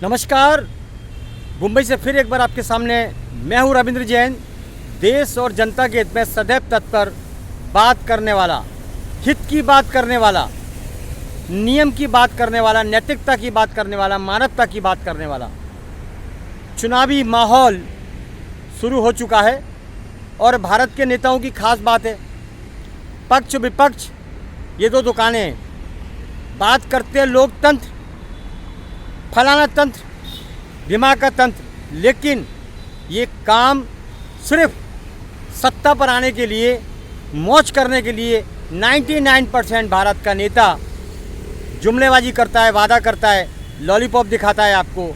नमस्कार। मुंबई से फिर एक बार आपके सामने मैं हूं रविंद्र जैन। देश और जनता के हित में सदैव तत्पर बात करने वाला, हित की बात करने वाला, नियम की बात करने वाला, नैतिकता की बात करने वाला, मानवता की बात करने वाला। चुनावी माहौल शुरू हो चुका है और भारत के नेताओं की खास बात है, पक्ष विपक्ष ये दो दुकानें हैं। बात करते हैं लोकतंत्र, फलाना तंत्र, दिमाग का तंत्र, लेकिन ये काम सिर्फ सत्ता पर आने के लिए, मौज करने के लिए 99% भारत का नेता जुमलेबाजी करता है, वादा करता है, लॉलीपॉप दिखाता है आपको,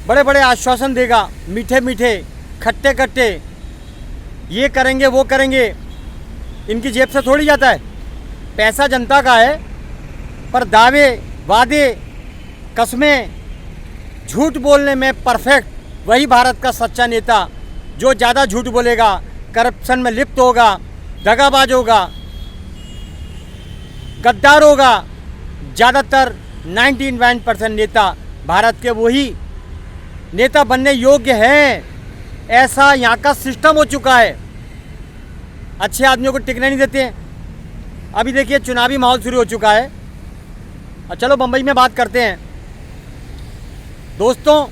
बड़े बड़े आश्वासन देगा, मीठे मीठे, खट्टे खट्टे, ये करेंगे वो करेंगे। इनकी जेब से थोड़ी जाता है, पैसा जनता का है, पर दावे, वादे, कस्में, झूठ बोलने में परफेक्ट वही भारत का सच्चा नेता जो ज़्यादा झूठ बोलेगा, करप्शन में लिप्त होगा, दगाबाज होगा, गद्दार होगा। ज़्यादातर 99% नेता भारत के वही नेता बनने योग्य हैं। ऐसा यहाँ का सिस्टम हो चुका है। अच्छे आदमियों को टिकने नहीं देते हैं। अभी देखिए चुनावी माहौल शुरू हो चुका है। और चलो बम्बई में बात करते हैं। दोस्तों,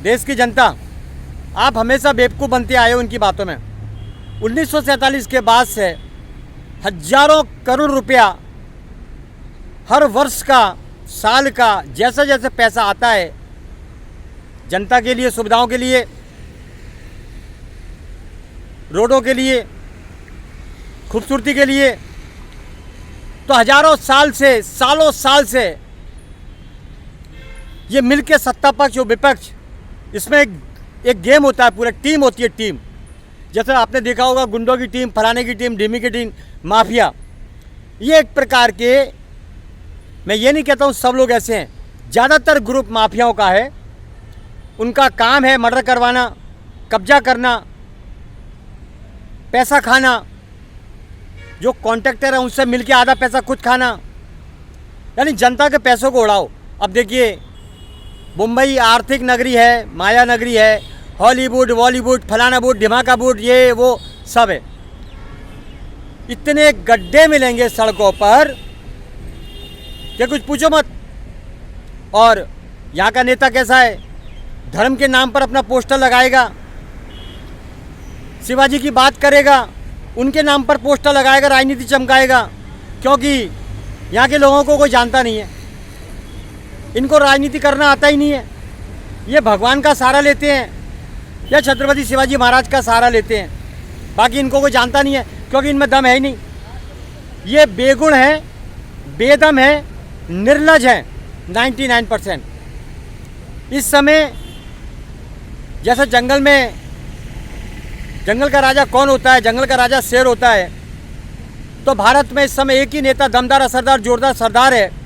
देश की जनता, आप हमेशा बेवकूफ़ बनते आए हो उनकी बातों में। 1947 के बाद से हजारों करोड़ रुपया हर वर्ष का, साल का, जैसा जैसे पैसा आता है जनता के लिए, सुविधाओं के लिए, रोडों के लिए, खूबसूरती के लिए, तो हजारों साल से, सालों साल से ये मिलके सत्ता पक्ष और विपक्ष, इसमें एक गेम होता है, पूरा टीम होती है, टीम। जैसे आपने देखा होगा गुंडों की टीम, फलाने की टीम, ढीमी की टीम, माफिया। ये एक प्रकार के, मैं ये नहीं कहता हूँ सब लोग ऐसे हैं, ज़्यादातर ग्रुप माफियाओं का है। उनका काम है मर्डर करवाना, कब्जा करना, पैसा खाना, जो कॉन्ट्रैक्टर है उनसे मिलके आधा पैसा खुद खाना, यानी जनता के पैसों को उड़ाओ। अब देखिए मुंबई आर्थिक नगरी है, माया नगरी है, हॉलीवुड, बॉलीवुड, फलाना वुड, ढिमाका वुड, ये वो सब है। इतने गड्ढे मिलेंगे सड़कों पर कि कुछ पूछो मत। और यहाँ का नेता कैसा है, धर्म के नाम पर अपना पोस्टर लगाएगा, शिवाजी की बात करेगा, उनके नाम पर पोस्टर लगाएगा, राजनीति चमकाएगा, क्योंकि यहाँ के लोगों को कोई जानता नहीं है, इनको राजनीति करना आता ही नहीं है। ये भगवान का सहारा लेते हैं या छत्रपति शिवाजी महाराज का सहारा लेते हैं, बाकी इनको कोई जानता नहीं है, क्योंकि इनमें दम है ही नहीं। ये बेगुण है, बेदम है, निर्लज है 99%। इस समय जैसे जंगल में, जंगल का राजा कौन होता है, जंगल का राजा शेर होता है, तो भारत में इस समय एक ही नेता दमदार, असरदार, जोरदार सरदार है,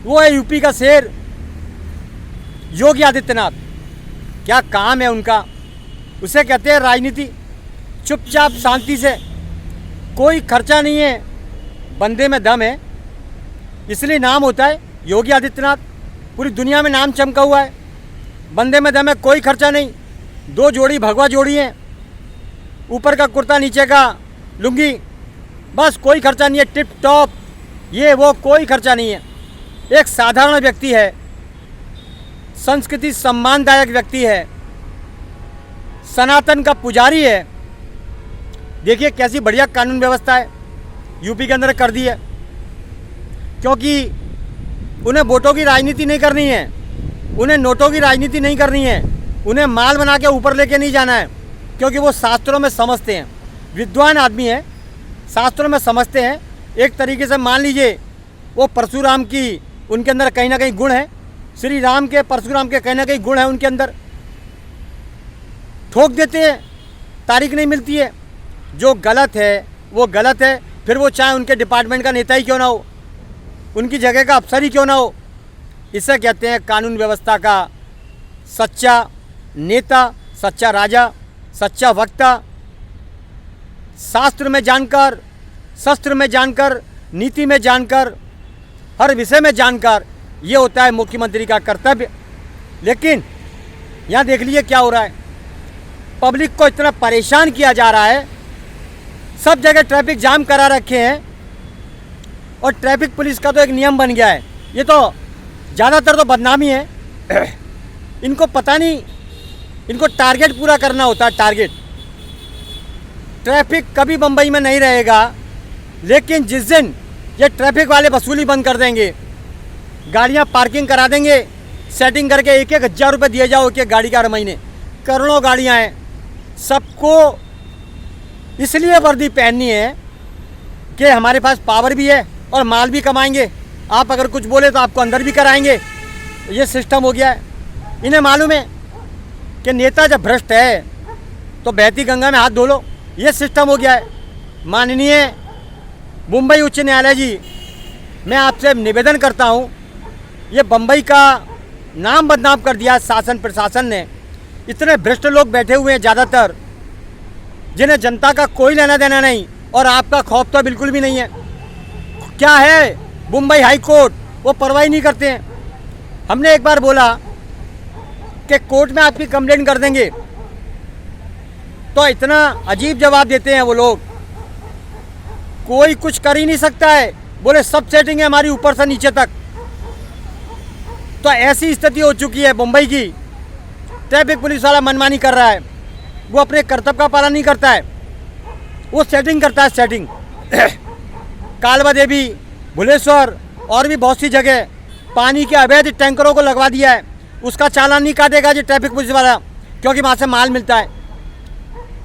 वो है यूपी का शेर, योगी आदित्यनाथ। क्या काम है उनका, उसे कहते हैं राजनीति। चुपचाप शांति से, कोई खर्चा नहीं है, बंदे में दम है, इसलिए नाम होता है योगी आदित्यनाथ। पूरी दुनिया में नाम चमका हुआ है, बंदे में दम है, कोई खर्चा नहीं, 2 जोड़ी भगवा जोड़ी हैं, ऊपर का कुर्ता, नीचे का लुंगी, बस कोई खर्चा नहीं है, टिप टॉप, ये वो कोई खर्चा नहीं है। एक साधारण व्यक्ति है, संस्कृति सम्मानदायक व्यक्ति है, सनातन का पुजारी है। देखिए कैसी बढ़िया कानून व्यवस्था है यूपी के अंदर कर दी है, क्योंकि उन्हें वोटों की राजनीति नहीं करनी है, उन्हें नोटों की राजनीति नहीं करनी है, उन्हें माल बना के ऊपर लेके नहीं जाना है, क्योंकि वो शास्त्रों में समझते हैं, विद्वान आदमी है, शास्त्रों में समझते हैं। एक तरीके से मान लीजिए वो परशुराम की, उनके अंदर कहीं ना कहीं गुण है, श्री राम के, परशुराम के कहीं ना कहीं गुण है उनके अंदर। ठोक देते हैं, तारीख नहीं मिलती है, जो गलत है वो गलत है, फिर वो चाहे उनके डिपार्टमेंट का नेता ही क्यों ना हो, उनकी जगह का अफसर ही क्यों ना हो। इसे कहते हैं कानून व्यवस्था का सच्चा नेता, सच्चा राजा, सच्चा वक्ता। शास्त्र में जानकर, शस्त्र में जानकर, नीति में जानकर, हर विषय में जानकर, ये होता है मुख्यमंत्री का कर्तव्य। लेकिन यहाँ देख लीजिए क्या हो रहा है, पब्लिक को इतना परेशान किया जा रहा है, सब जगह ट्रैफिक जाम करा रखे हैं। और ट्रैफिक पुलिस का तो एक नियम बन गया है, ये तो ज़्यादातर तो बदनामी है। इनको पता नहीं, इनको टारगेट पूरा करना होता है, टारगेट। ट्रैफिक कभी मुंबई में नहीं रहेगा, लेकिन जिस दिन ये ट्रैफिक वाले वसूली बंद कर देंगे, गाड़ियां पार्किंग करा देंगे, सेटिंग करके 1,000 रुपये दिए जाओ एक गाड़ी का हर महीने, करोड़ों गाड़ियां हैं, सबको इसलिए वर्दी पहननी है कि हमारे पास पावर भी है और माल भी कमाएंगे। आप अगर कुछ बोले तो आपको अंदर भी कराएंगे, ये सिस्टम हो गया है। इन्हें मालूम है कि नेता जब भ्रष्ट है तो बहती गंगा में हाथ धो लो, ये सिस्टम हो गया है। माननीय मुंबई उच्च न्यायालय जी, मैं आपसे निवेदन करता हूँ, ये बम्बई का नाम बदनाम कर दिया शासन प्रशासन ने। इतने भ्रष्ट लोग बैठे हुए हैं ज़्यादातर, जिन्हें जनता का कोई लेना देना नहीं, और आपका खौफ तो बिल्कुल भी नहीं है। क्या है मुंबई हाई कोर्ट, वो परवाही नहीं करते हैं। हमने एक बार बोला कि कोर्ट में आपकी कंप्लेंट कर देंगे, तो इतना अजीब जवाब देते हैं वो लोग, कोई कुछ कर ही नहीं सकता है, बोले सब सेटिंग है हमारी ऊपर से नीचे तक। तो ऐसी स्थिति हो चुकी है मुंबई की, ट्रैफिक पुलिस वाला मनमानी कर रहा है, वो अपने कर्तव्य का पालन नहीं करता है, वो सेटिंग करता है, सेटिंग। कालवा देवी, भुलेश्वर और भी बहुत सी जगह पानी के अवैध टैंकरों को लगवा दिया है, उसका चालान नहीं काटेगा जी ट्रैफिक पुलिस वाला, क्योंकि वहाँ से माल मिलता है।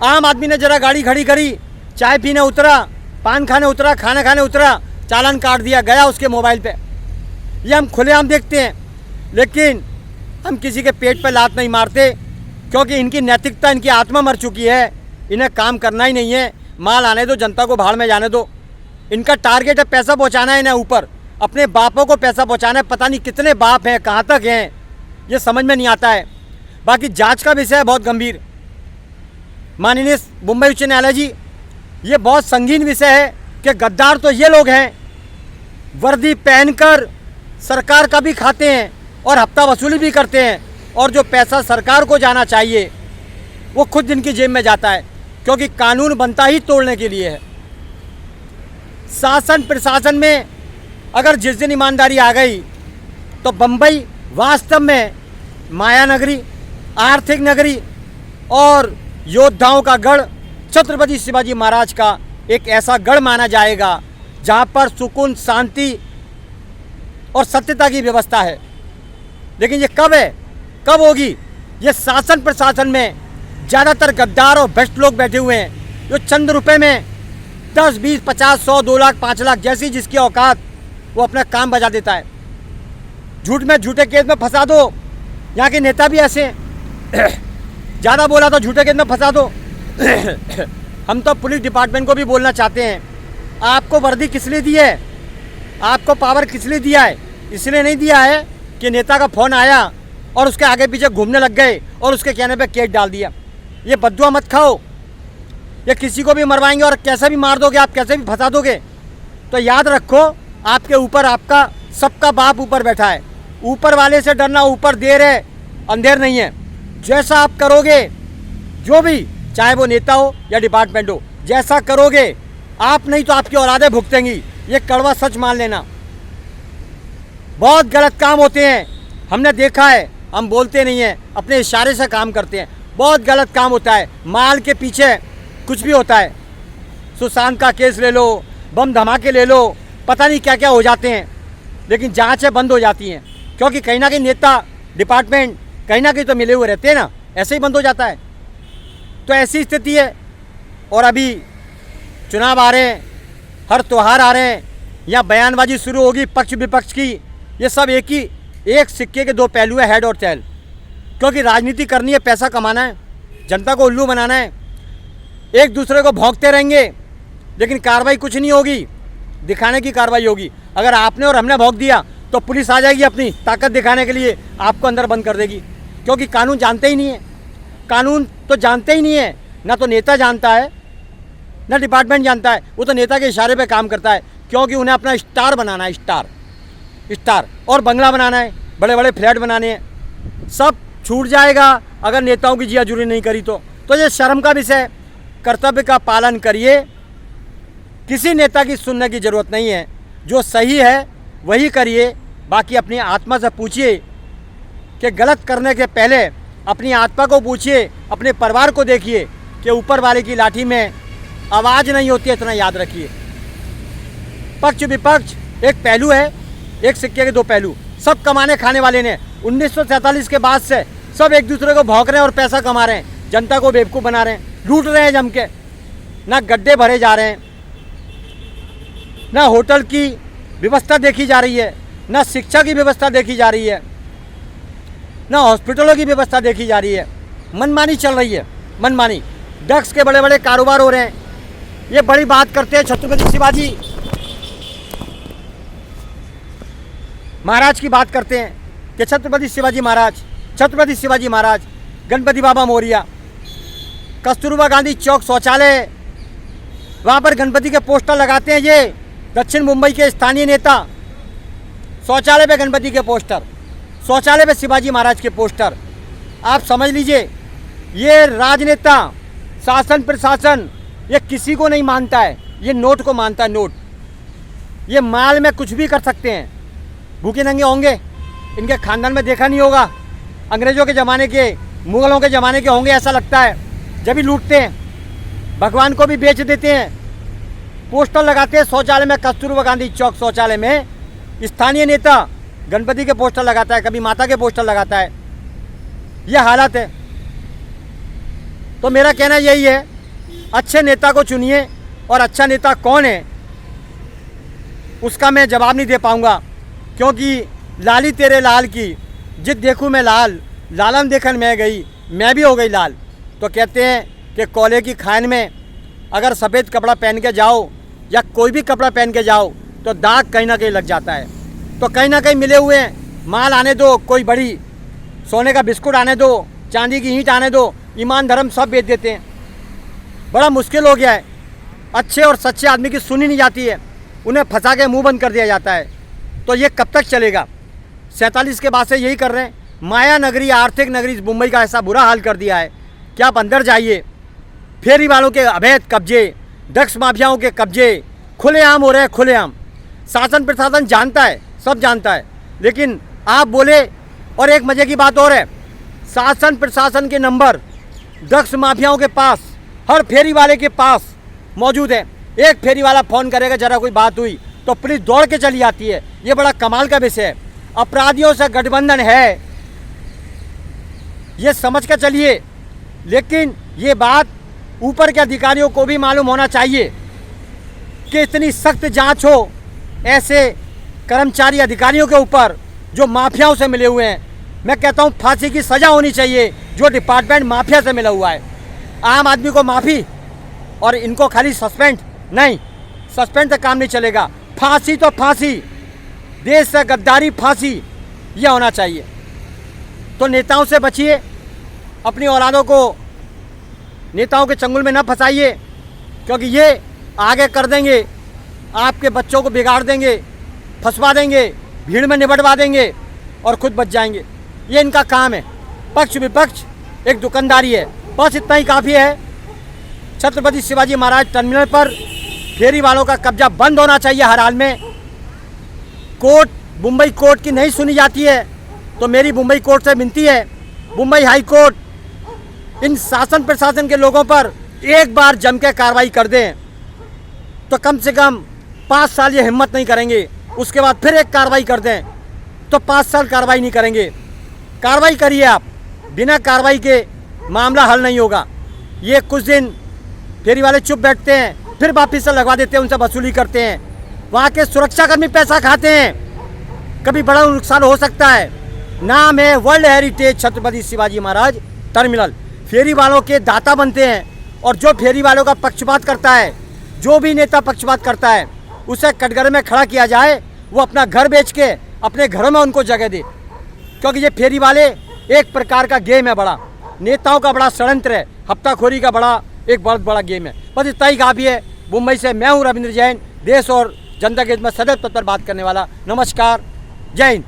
आम आदमी ने जरा गाड़ी खड़ी करी, चाय पीने उतरा, पान खाने उतरा, खाना खाने उतरा, चालान काट दिया, गया उसके मोबाइल पे। ये हम खुलेआम देखते हैं, लेकिन हम किसी के पेट पे लात नहीं मारते, क्योंकि इनकी नैतिकता, इनकी आत्मा मर चुकी है, इन्हें काम करना ही नहीं है। माल आने दो, जनता को भाड़ में जाने दो। इनका टारगेट है पैसा पहुंचाना है इन्हें ऊपर, अपने बापों को पैसा पहुंचाना है। पता नहीं कितने बाप हैं, कहाँ तक हैं, ये समझ में नहीं आता है। बाकी जांच का विषय है बहुत गंभीर। माननीय मुंबई उच्च न्यायालय जी, ये बहुत संगीन विषय है कि गद्दार तो ये लोग हैं, वर्दी पहनकर सरकार का भी खाते हैं और हफ्ता वसूली भी करते हैं, और जो पैसा सरकार को जाना चाहिए वो खुद इनकी जेब में जाता है, क्योंकि कानून बनता ही तोड़ने के लिए है। शासन प्रशासन में अगर जिस दिन ईमानदारी आ गई तो बम्बई वास्तव में माया नगरी, आर्थिक नगरी और योद्धाओं का गढ़, छत्रपति शिवाजी महाराज का एक ऐसा गढ़ माना जाएगा जहाँ पर सुकून, शांति और सत्यता की व्यवस्था है। लेकिन ये कब है, कब होगी? ये शासन प्रशासन में ज़्यादातर गद्दार और भ्रष्ट लोग बैठे हुए हैं, जो चंद रुपए में 10, 20, 50, 100, 2 लाख, 5 लाख जैसी जिसकी औकात, वो अपना काम बजा देता है। झूठ में, झूठे केस में फंसा दो। यहाँ के नेता भी ऐसे हैं, ज़्यादा बोला तो झूठे केस में फंसा दो। हम तो पुलिस डिपार्टमेंट को भी बोलना चाहते हैं, आपको वर्दी किस लिए दी है, आपको पावर किस लिए दिया है? इसलिए नहीं दिया है कि नेता का फ़ोन आया और उसके आगे पीछे घूमने लग गए और उसके कहने पे केस डाल दिया। ये बद्दुआ मत खाओ, ये किसी को भी मरवाएंगे और कैसे भी मार दोगे आप, कैसे भी फंसा दोगे। तो याद रखो, आपके ऊपर आपका सबका बाप ऊपर बैठा है। ऊपर वाले से डरना, ऊपर देर है अंधेर नहीं है। जैसा आप करोगे, जो भी, चाहे वो नेता हो या डिपार्टमेंट हो, जैसा करोगे आप नहीं तो आपकी औलादें भुगतेंगी। ये कड़वा सच मान लेना। बहुत गलत काम होते हैं, हमने देखा है, हम बोलते नहीं हैं, अपने इशारे से काम करते हैं। बहुत गलत काम होता है, माल के पीछे कुछ भी होता है। सुशांत का केस ले लो, बम धमाके ले लो, पता नहीं क्या क्या हो जाते हैं, लेकिन जांचें बंद हो जाती हैं, क्योंकि कहीं ना कहीं नेता, डिपार्टमेंट कहीं ना कहीं तो मिले हुए रहते हैं ना, ऐसे ही बंद हो जाता है। तो ऐसी स्थिति है। और अभी चुनाव आ रहे हैं, हर त्यौहार आ रहे हैं, यहाँ बयानबाजी शुरू होगी पक्ष विपक्ष की। ये सब एक सिक्के के दो पहलू है, हेड और टेल। क्योंकि राजनीति करनी है, पैसा कमाना है, जनता को उल्लू बनाना है। एक दूसरे को भौंकते रहेंगे, लेकिन कार्रवाई कुछ नहीं होगी, दिखाने की कार्रवाई होगी। अगर आपने और हमने भौंक दिया तो पुलिस आ जाएगी अपनी ताकत दिखाने के लिए, आपको अंदर बंद कर देगी। क्योंकि कानून जानते ही नहीं है, कानून तो जानते ही नहीं है, ना तो नेता जानता है ना डिपार्टमेंट जानता है। वो तो नेता के इशारे पे काम करता है, क्योंकि उन्हें अपना स्टार बनाना है, स्टार और बंगला बनाना है, बड़े बड़े फ्लैट बनाने हैं। सब छूट जाएगा अगर नेताओं की जियाजुरी नहीं करी तो ये शर्म का विषय। कर्तव्य का पालन करिए, किसी नेता की सुनने की ज़रूरत नहीं है, जो सही है वही करिए। बाकी अपनी आत्मा से पूछिए कि गलत करने के पहले अपनी आत्मा को पूछिए, अपने परिवार को देखिए कि ऊपर वाले की लाठी में आवाज़ नहीं होती, इतना याद रखिए। पक्ष विपक्ष एक पहलू है, एक सिक्के के दो पहलू। सब कमाने खाने वाले ने 1947 के बाद से सब एक दूसरे को भौंक रहे हैं और पैसा कमा रहे हैं, जनता को बेवकूफ़ बना रहे हैं, लूट रहे हैं जम के। ना गड्ढे भरे जा रहे हैं, ना होटल की व्यवस्था देखी जा रही है, ना शिक्षा की व्यवस्था देखी जा रही है, ना हॉस्पिटलों की व्यवस्था देखी जा रही है। मनमानी चल रही है, मनमानी। ड्रग्स के बड़े बड़े कारोबार हो रहे हैं। ये बड़ी बात करते हैं छत्रपति शिवाजी महाराज की बात करते हैं कि छत्रपति शिवाजी महाराज, गणपति बाबा मौर्य, कस्तूरबा गांधी चौक शौचालय, वहाँ पर गणपति के पोस्टर लगाते हैं। ये दक्षिण मुंबई के स्थानीय नेता, शौचालय पे गणपति के पोस्टर, शौचालय पे शिवाजी महाराज के पोस्टर। आप समझ लीजिए, ये राजनेता, शासन प्रशासन, ये किसी को नहीं मानता है, ये नोट को मानता है, नोट। ये माल में कुछ भी कर सकते हैं, भूखे नंगे होंगे। इनके खानदान में देखा नहीं होगा, अंग्रेज़ों के ज़माने के, मुग़लों के ज़माने के होंगे ऐसा लगता है। जब भी लूटते हैं, भगवान को भी बेच देते हैं। पोस्टर लगाते हैं शौचालय में, कस्तूरबा गांधी चौक शौचालय में स्थानीय नेता गणपति के पोस्टर लगाता है, कभी माता के पोस्टर लगाता है। यह हालत है। तो मेरा कहना यही है, अच्छे नेता को चुनिए। और अच्छा नेता कौन है उसका मैं जवाब नहीं दे पाऊँगा, क्योंकि लाली तेरे लाल की जित देखूँ मैं लाल, लालम देखन मैं गई, मैं भी हो गई लाल। तो कहते हैं कि कोयले की खान में अगर सफ़ेद कपड़ा पहन के जाओ या कोई भी कपड़ा पहन के जाओ तो दाग कहीं ना कहीं लग जाता है। तो कहीं ना कहीं मिले हुए हैं, माल आने दो, कोई बड़ी सोने का बिस्कुट आने दो, चांदी की ईंट आने दो, ईमान धर्म सब बेच देते हैं। बड़ा मुश्किल हो गया है। अच्छे और सच्चे आदमी की सुनी नहीं जाती है, उन्हें फंसा के मुँह बंद कर दिया जाता है। तो ये कब तक चलेगा? 47 के बाद से यही कर रहे हैं। माया नगरी, आर्थिक नगरी मुंबई का ऐसा बुरा हाल कर दिया है कि आप अंदर जाइए, फेरी वालों के अवैध कब्जे, ड्रग्स माफियाओं के कब्जे खुलेआम हो रहे हैं, खुलेआम। शासन प्रशासन जानता है, सब जानता है, लेकिन आप बोले। और एक मज़े की बात और है, शासन प्रशासन के नंबर ड्रग्स माफियाओं के पास, हर फेरी वाले के पास मौजूद है। एक फेरी वाला फ़ोन करेगा, ज़रा कोई बात हुई तो पुलिस दौड़ के चली आती है। ये बड़ा कमाल का विषय है। अपराधियों से गठबंधन है, ये समझ कर चलिए। लेकिन ये बात ऊपर के अधिकारियों को भी मालूम होना चाहिए कि इतनी सख्त जांच हो ऐसे कर्मचारी अधिकारियों के ऊपर जो माफियाओं से मिले हुए हैं। मैं कहता हूँ फांसी की सज़ा होनी चाहिए जो डिपार्टमेंट माफिया से मिला हुआ है। आम आदमी को माफ़ी और इनको खाली सस्पेंड नहीं, सस्पेंड से काम नहीं चलेगा। फांसी तो फांसी, देश से गद्दारी फांसी, यह होना चाहिए। तो नेताओं से बचिए, अपनी औलादों को नेताओं के चंगुल में न फंसाइए, क्योंकि ये आगे कर देंगे, आपके बच्चों को बिगाड़ देंगे, फंसवा देंगे, भीड़ में निबटवा देंगे और खुद बच जाएंगे। ये इनका काम है। पक्ष विपक्ष एक दुकानदारी है, बस इतना ही काफ़ी है। छत्रपति शिवाजी महाराज टर्मिनल पर फेरी वालों का कब्जा बंद होना चाहिए हर हाल में। कोर्ट, मुंबई कोर्ट की नहीं सुनी जाती है, तो मेरी मुंबई कोर्ट से विनती है, मुंबई हाई कोर्ट इन शासन प्रशासन के लोगों पर एक बार जम के कार्रवाई कर दें, तो कम से कम 5 साल ये हिम्मत नहीं करेंगे। उसके बाद फिर एक कार्रवाई कर दें तो 5 साल कार्रवाई नहीं करेंगे। कार्रवाई करिए आप, बिना कार्रवाई के मामला हल नहीं होगा। ये कुछ दिन फेरी वाले चुप बैठते हैं, फिर वापिस से लगवा देते हैं, उनसे वसूली करते हैं। वहाँ के सुरक्षाकर्मी पैसा खाते हैं, कभी बड़ा नुकसान हो सकता है। नाम है world heritage Chhatrapati Shivaji Maharaj terminal. फेरी वालों के दाता बनते हैं, और जो फेरी वालों का पक्षपात करता है, जो भी नेता पक्षपात करता है, उसे कटघरे में खड़ा किया जाए, वो अपना घर बेच के अपने घरों में उनको जगह दे। क्योंकि ये फेरी वाले एक प्रकार का गेम है, बड़ा नेताओं का बड़ा षड्यंत्र है, हफ्ताखोरी का बड़ा एक बहुत बड़ा गेम है। बस इतना ही काफ़ी है। मुंबई से मैं हूँ रविंद्र जैन, देश और जनता के हित में सदैव तत्पर बात करने वाला। नमस्कार, जय हिंद।